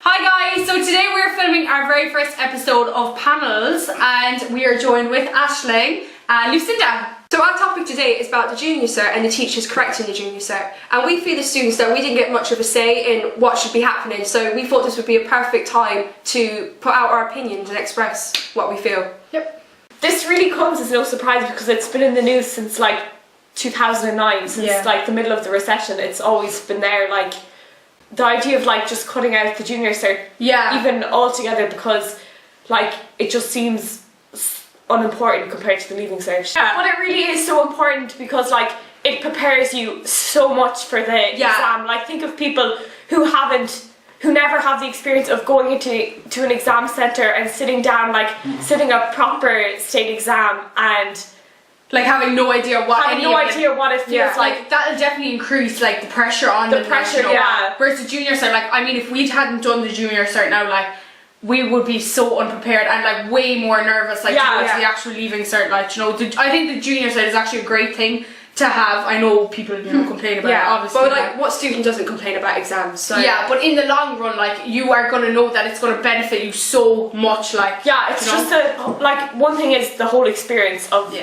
Hi guys, so today we're filming our very first episode of Panels and we are joined with Aisling and Lucinda. So our topic today is about the junior cert and the teachers correcting the junior cert. And we feel the students that we didn't get much of a say in what should be happening, so we thought this would be a perfect time to put out our opinions and express what we feel. Yep. This really comes as no surprise because it's been in the news since like 2009, since like the middle of the recession. It's always been there, like the idea of like just cutting out the junior cert, even altogether, because like it just seems unimportant compared to the leaving cert. But it really is so important because like it prepares you so much for the exam. Like think of people who never have the experience of going into an exam centre and sitting down, like sitting a proper state exam and like having no idea what it feels like. That'll definitely increase like the pressure on the pressure, Whereas the junior cert, like I mean, if we hadn't done the junior cert now, like we would be so unprepared and like way more nervous, like to go to the actual leaving cert. Like, you know, I think the junior cert is actually a great thing to have. I know people, you know, complain about it, obviously. But like, what student doesn't complain about exams? So but in the long run, like you are gonna know that it's gonna benefit you so much. Like it's just like one thing is the whole experience of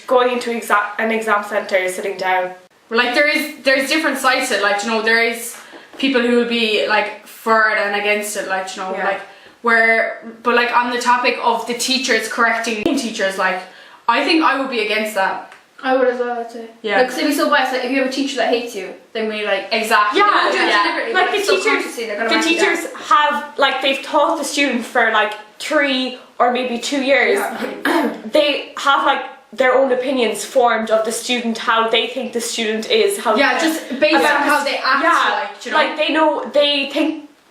going into an exam centre, sitting down. Like there's different sides to it. Like, you know, there is people who will be like for it and against it. Like, you know, like but like on the topic of the teachers correcting teachers, like I think I would be against that. I would as well, I'd say. Yeah. Because it'd be so biased. Like if you have a teacher that hates you, then we like exactly. Like the teachers have like they've taught the student for like 3 or maybe 2 years. They have like their own opinions formed of the student, how they think the student is, just based on how they act, like, you know.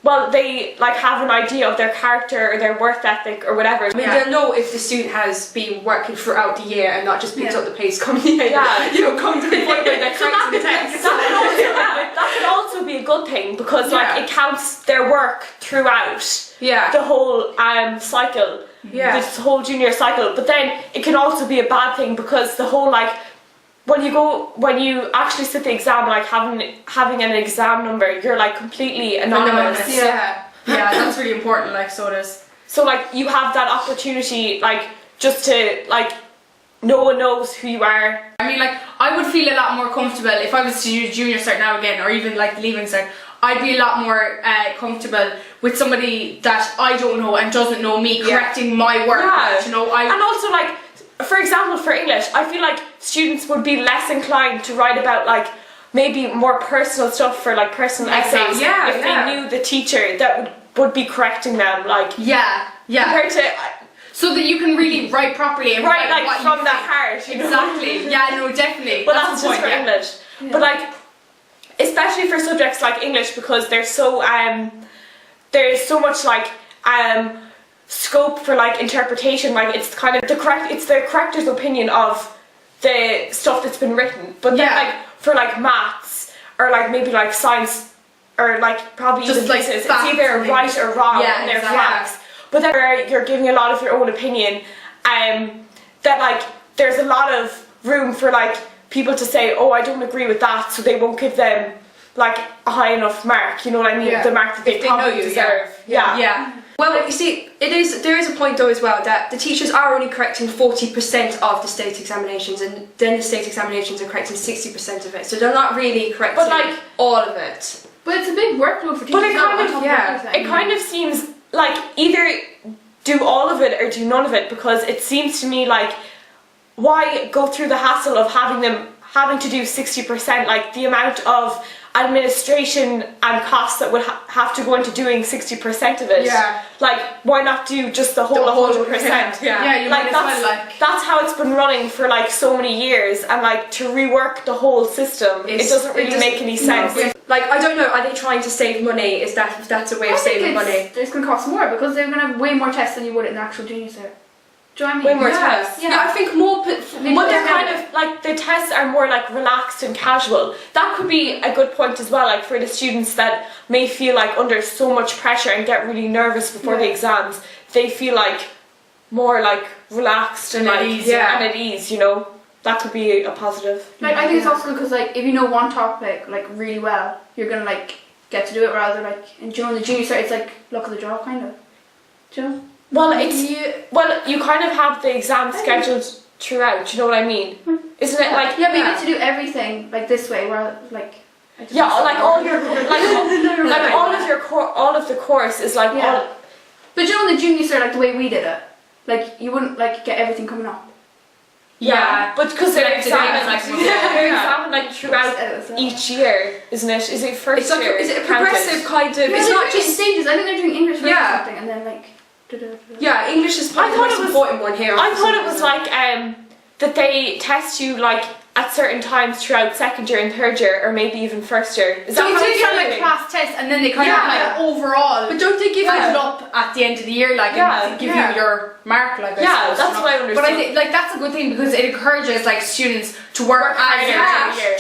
Like they like have an idea of their character or their work ethic or whatever. I mean, they'll know if the student has been working throughout the year and not just picked up the pace come the end. You know, come to the point where they're correcting the text. That could also be a good thing because like it counts their work throughout the whole cycle. This whole junior cycle. But then it can also be a bad thing because the whole like when you actually sit the exam, like having an exam number, you're like completely anonymous. That's really important. Like so it is. So like you have that opportunity, like just to like no one knows who you are. I mean, like I would feel a lot more comfortable if I was to do junior cert now again, or even like the leaving cert. I'd be a lot more comfortable with somebody that I don't know and doesn't know me correcting my work. You know, and also like, for example, for English, I feel like students would be less inclined to write about like maybe more personal stuff for like personal essays if they knew the teacher that would be correcting them. Like compared to. So that you can really write properly and write like what from the heart. You know? Exactly. No, definitely. But that's just for English. But like, especially for subjects like English, because there's so much like scope for like interpretation. Like it's kind of the corrector's opinion of the stuff that's been written. But then like for like maths or like maybe like science or like probably just even like pieces, it's either right or wrong in their facts. But then you're giving a lot of your own opinion, that like there's a lot of room for like people to say, oh, I don't agree with that, so they won't give them like a high enough mark, you know what I mean? The mark that they probably deserve. Well, you see, there is a point though as well that the teachers are only correcting 40% of the state examinations, and then the state examinations are correcting 60% of it, so they're not really correcting all of it. But it's a big workload for teachers. But it kind of seems like either do all of it or do none of it, because it seems to me like why go through the hassle of having to do 60%, like the amount of administration and costs that would have to go into doing 60% of it. Like why not do just the whole 100%? Like that's how it's been running for like so many years, and like to rework the whole system, it doesn't really make any sense. Like I don't know, are they trying to save money? Is that's a way of saving money? It's going to cost more because they're going to have way more tests than you would in the actual junior cert. Do you know what I mean? Way more tests. I think more. But they're kind of like the tests are more like relaxed and casual. That could be a good point as well, like for the students that may feel like under so much pressure and get really nervous before the exams. They feel like more like relaxed and at ease. You know, that could be a positive. Like I think it's also because like if you know one topic like really well, you're gonna like get to do it rather like in the junior cert it's like luck of the draw kind of. Do you know? Well, you kind of have the exam scheduled throughout. Do you know what I mean? Isn't it like yeah, but you get to do everything like this way, where like yeah, like all your like all of the course is like all. But you know, in the junior cert, like the way we did it, like you wouldn't like get everything coming up. Yeah, but because they're Like, they're examined like throughout each year, isn't it? Is it first It's like year? is it a progressive kind of? Yeah, It's not just stages. I think they're doing English first or something, and then like. yeah. English is probably the most important one here. I thought it was like that they test you like at certain times throughout second year and third year, or maybe even first year. Is So that you how do it's your like sounding? class test, and then they kind of like overall. But don't they give add you? up at the end of the year, like and give you your mark, like I Yeah, suppose, that's you know? what I understood. But I think like that's a good thing because it encourages like students to work harder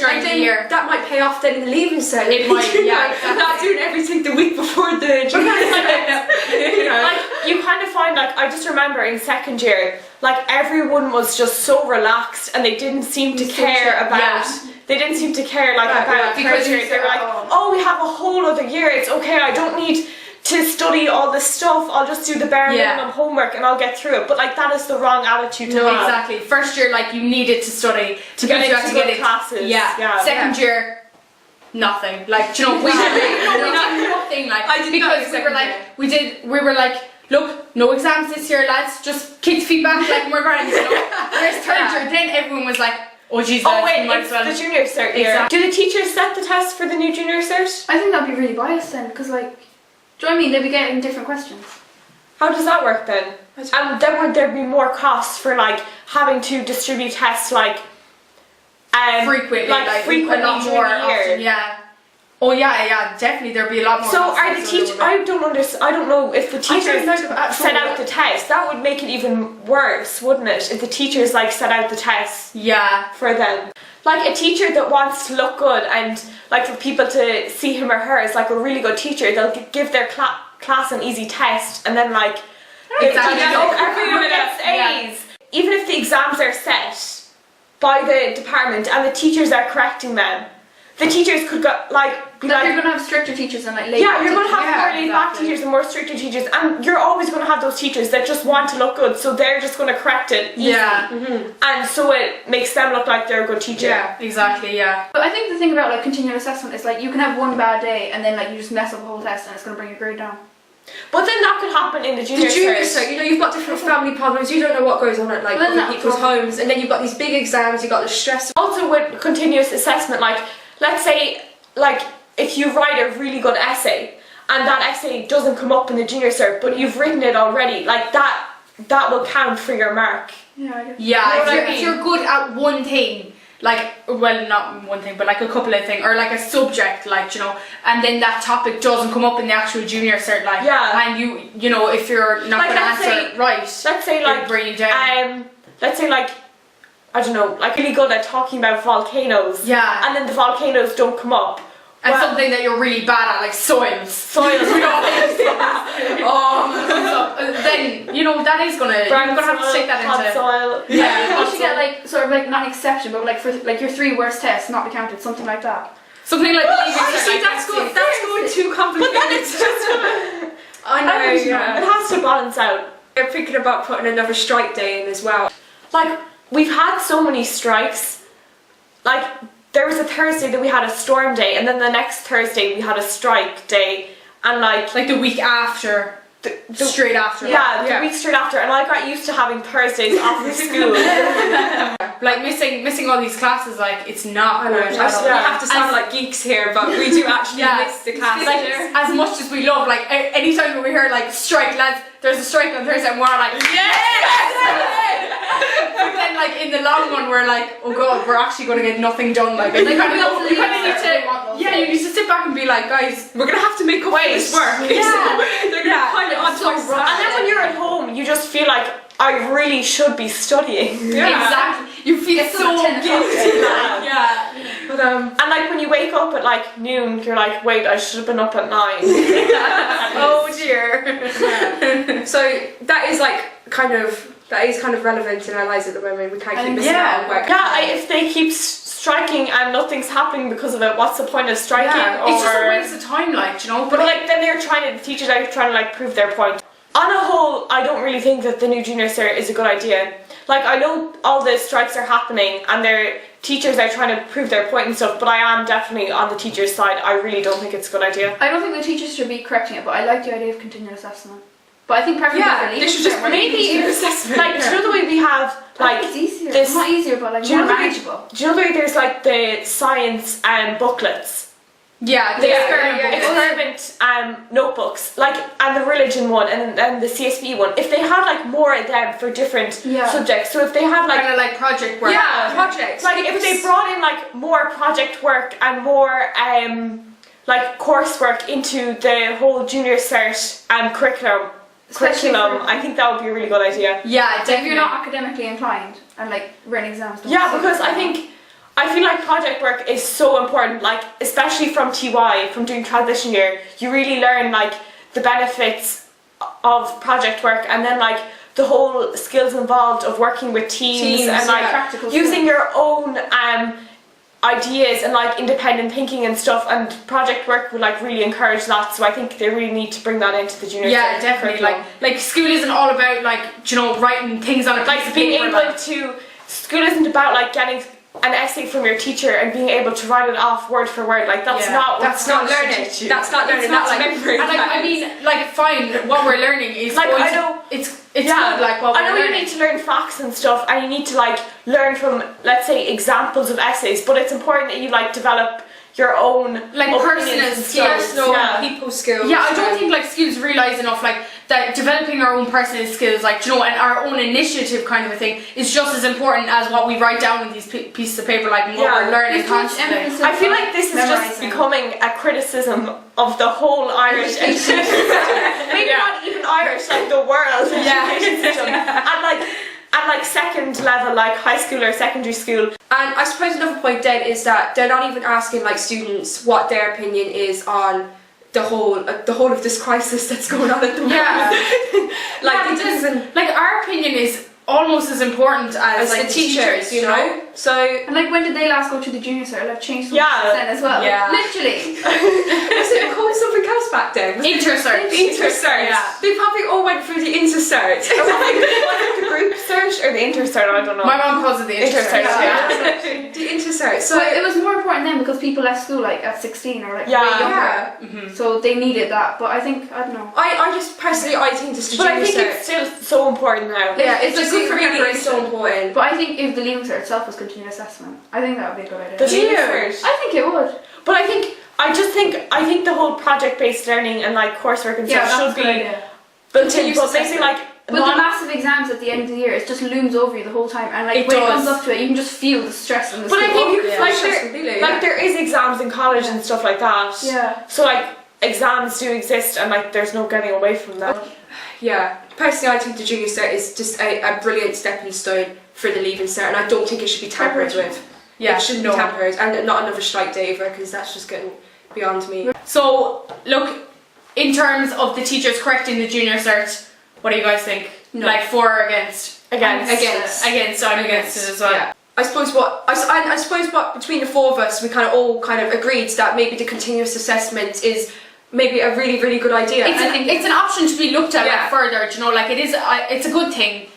during and the then year. that might pay off then in the leaving cert. It might, yeah, Like, not doing everything the week before the junior cert. Like you kind of find like I just remember in second year, like everyone was just so relaxed and they didn't seem to care about. They didn't seem to care like about because third year. They were like, oh, we have a whole other year. It's okay. I don't need to study all this stuff. I'll just do the bare minimum homework and I'll get through it. But like that is the wrong attitude to have. Exactly. First year, like you needed to study To get because you into had to good classes. Yeah. Second year, nothing. Like do you know, we did nothing. Like I did not because we were like. Look, no exams this year, lads. Just kick feedback like we're grand, you know. Whereas third year, then everyone was like, oh Jesus. Oh wait, it's the junior cert year. Exactly. Do the teachers set the test for the new junior cert? I think that'd be really biased then, because like, do you know what I mean? They'd be getting different questions. How does that work then? And then would there be more costs for like having to distribute tests like frequently, like frequently a lot during more the year? often, yeah. Oh yeah, definitely there'd be a lot more. So are the teachers? I don't understand. I don't know if the teachers set out the test. That would make it even worse, wouldn't it? If the teachers like set out the tests. Yeah. For them, like a teacher that wants to look good and like for people to see him or her is like a really good teacher. They'll give their class an easy test and then like everyone gets A's. Even if the exams are set by the department and the teachers are correcting them, the teachers could go be like you're gonna have stricter teachers and like laid yeah, you're gonna have teachers. more laid back teachers and more stricter teachers, and you're always gonna have those teachers that just want to look good, so they're just gonna correct it easy. And so it makes them look like they're a good teacher. Yeah, exactly. Yeah. But I think the thing about like continual assessment is like you can have one bad day and then like you just mess up the whole test and it's gonna bring your grade down. But then that could happen in the junior cert. cert, you know, you've got different family problems, you don't know what goes on at like other people's homes, and then you've got these big exams, you've got the stress. Also with continuous assessment, like let's say like if you write a really good essay and that essay doesn't come up in the junior cert but you've written it already, like that will count for your mark. Yeah, I guess. Yeah, You know what I if you're good at one thing, like, well, not one thing, but like a couple of things, or like a subject, like, you know, and then that topic doesn't come up in the actual junior cert, like, and you know, if you're not Like, going to let's answer say- it right, Let's say like it'll bring you down. let's say like I don't know, like really good at talking about volcanoes. Yeah. And then the volcanoes don't come up. And something that you're really bad at, like soils. We don't then, you know, that is gonna, you're gonna have to take that into. soil. Yeah, you should get like sort of like not an exception, but like for like your 3 worst tests not be counted, something like that. Something like Honestly, that's going too complicated. But then it's just I know, it yeah. has to balance out. They're thinking about putting another strike day in as well. Like, we've had so many strikes. Like, there was a Thursday that we had a storm day, and then the next Thursday we had a strike day, and like the week after, straight after. the week straight after, and I got used to having Thursdays off of school. Like missing all these classes, like it's not I know, good we at all. have to sound like geeks here, but we do actually miss the class. Like, as much as we love, like anytime when we hear like strike, lads, there's a strike on Thursday, and we're like, yes! But then like in the long run, we're like, oh god, we're actually going to get nothing done. Like you kind of need to, you need to sit back and be like, guys, we're gonna have to make up for this work. Yeah. They're gonna pile it onto us. And then when you're at home, you just feel like I really should be studying. exactly, you feel so guilty. Yeah. But and like when you wake up at like noon, you're like, wait, I should have been up at 9. Oh dear. so that is like kind of that is kind of relevant in our lives at the moment. We can't keep missing out on work. Yeah, if they keep striking and nothing's happening because of it, what's the point of striking? Yeah, it's just a waste of time, like, you know. But like then the teachers are trying to like prove their point. On a whole, I don't really think that the new junior cert is a good idea. Like, I know all the strikes are happening and their teachers are trying to prove their point and stuff, but I am definitely on the teachers' side. I really don't think it's a good idea. I don't think the teachers should be correcting it, but I like the idea of continuous assessment. But I think preferably they should just maybe assessment. like, do you know the way we have like it's easier. this- It's not easier, but like do you more know the way- manageable. Do you know the way there's like the science booklets? Yeah, the experiment notebooks, like, and the religion one and the CSB one. If they had like more of them for different subjects, so if they had like kind of like project work. Yeah, projects. like if they brought in like more project work and more like coursework into the whole junior cert curriculum, I think that would be a really good idea. Yeah, If definitely. you're not academically inclined and like written exams. don't Yeah, suck because it. I feel like project work is so important, like especially from TY, from doing transition year, you really learn like the benefits of project work and then like the whole skills involved of working with teams and like practical using skills. your own ideas and like independent thinking and stuff, and project work would like really encourage that, so I think they really need to bring that into the junior Yeah, cert definitely. curriculum. Like school isn't all about like, you know, writing things on a piece Like of being paper. able to, school isn't about like getting an essay from your teacher and being able to write it off word for word. Like that's Yeah, not what That's not school should learning. teach you. That's not learning. It's not That's like, memory. and like, I mean, like, fine, what we're learning is Like, going I to- know- it's Yeah, good, like, what I we're know you learning. need to learn facts and stuff, and you need to like learn from, let's say, examples of essays. But it's important that you like develop your own Like, opinions personal and skills, stuff. Yeah. people skills. Yeah, I don't think like schools realise enough like that developing our own personal skills, like, you know, and our own initiative kind of a thing is just as important as what we write down in these pieces of paper, like what we're learning There's too much constantly. emphasis I feel on like this is just memorising. becoming a criticism of the whole Irish education system. Maybe not even Irish, like the world education system. And like second level, like high school or secondary school. And I suppose another point then is that they're not even asking like students what their opinion is on the whole of this crisis that's going on at the moment. Like, it doesn't, like, our opinion is almost as important as like the teachers, you know. So And like when did they last go to the junior cert? Like changed Yeah. then as well. Yeah. Literally. was it called something else back then? Inter-cert. Inter-cert. Yeah. They probably all went through the inter-cert. Was it the group search or the inter-cert? I don't know. My mom calls it the inter-cert. Inter-cert, Yeah. The inter-cert. So But it was more important then because people left school like at 16 or like Yeah. way younger. yeah. So they needed that. But I think, I don't know. I just personally I think this is But I junior think cert. it's still so important now. Yeah, It's it's a just good really is so preparation. important. But I think if the leaving cert itself was continuous assessment, I think that would be a good idea. The junior Yeah. cert. I think it would. But I think the whole project-based learning and like coursework and Yeah, stuff that's should a good be idea. built in. Continuous But basically, assessment. like But the massive exams at the end of the year, it just looms over you the whole time, and like It when it does. comes up to it, you can just feel the stress and the But I school. think Yeah. like Stress there, completely, like yeah. there is exams in college and stuff like that. Yeah. So like exams do exist and like there's no getting away from that. Yeah, personally, I think the junior cert is just a brilliant stepping stone for the leaving cert, and I don't think it should be tampered with. Yeah, It shouldn't be tampered, and not another strike day either, because that's just getting beyond me. So, look, in terms of the teachers correcting the junior cert, what do you guys think? No. Like, for or against? Against. Against, I'm against it as well. Yeah. I suppose what between the four of us, we kind of all kind of agreed that maybe the continuous assessment is maybe a really, really good idea. It's an option to be looked at Yeah. like further, do you know, like it is, it's a good thing.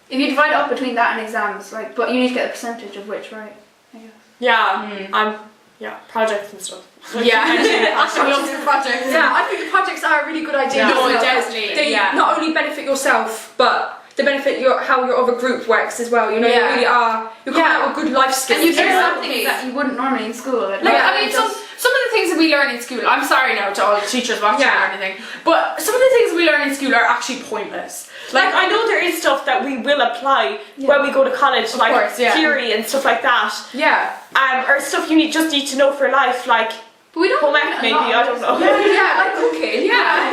If you divide it up between that and exams, like, but you need to get a percentage of which, right? I guess. Yeah. Projects and stuff. Yeah, I love the project. Yeah, I think the projects are a really good idea. Yeah. as No, well, 'cause definitely, They yeah. not only benefit yourself, but they benefit how your other group works as well. You know, Yeah. you really are. You're coming out with good life skills. And you Exactly. learn something that you wouldn't normally in school. Like, Yeah, I mean, it some does. of the things that we learn in school, I'm sorry now to all the teachers watching Yeah. or anything, but some of the things we learn in school are actually pointless. Like I know there is stuff that we will apply when we go to college, like course, yeah. theory and stuff like that. Yeah. Or stuff you just need to know for life, like But we don't home learn ec a maybe, lot. I don't know. Yeah, like cooking. Yeah.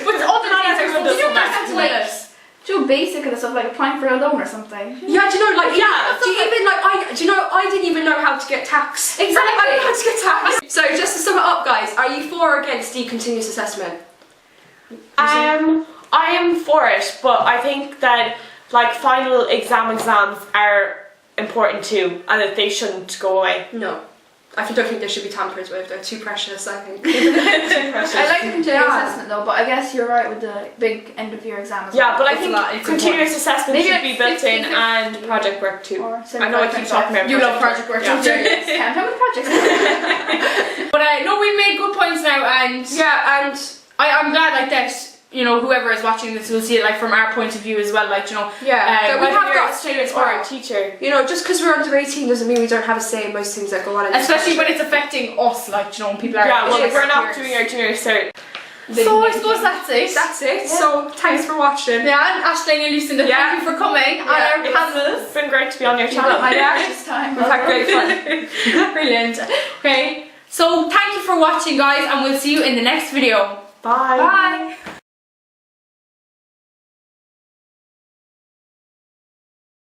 But other things are everyone supposed does to some be maths. pointless. So basic and stuff like applying for a loan or something. Yeah, do you know, like, Yeah. do you even, like, I didn't even know how to get tax. Exactly. I didn't know how to get tax. So, just to sum it up, guys, are you for or against the continuous assessment? I am for it, but I think that like final exams are important too, and that they shouldn't go away. No. I don't think they should be tampered with. They're too precious, I think. I like the continuous assessment though, but I guess you're right with the big end of year exam as well. Yeah, but I think continuous assessment Maybe should like be built in 50-50. and project work too. Or I know I keep talking about You love project work, don't you? Yes, can't tell me projects. But no, we made good points now, and Yeah, and I'm glad like that. You know, whoever is watching this will see it like from our point of view as well. Like, you know, that we whether have you're got a a student as or well. a teacher. You know, just because we're under 18 doesn't mean we don't have a say in most things that go on in this especially when country. it's affecting us. Like, you know, when people are Yeah, well, like, we're not peers. doing our junior cert. So I suppose that's it. That's it. So thanks for watching. Yeah, and Aisling and Lucinda, Yeah. thank you for coming on our panels. It's been great to be on your channel. This time. We've had great fun. Brilliant. Okay, so thank you for watching, guys, and we'll see you in the next video. Bye. Bye.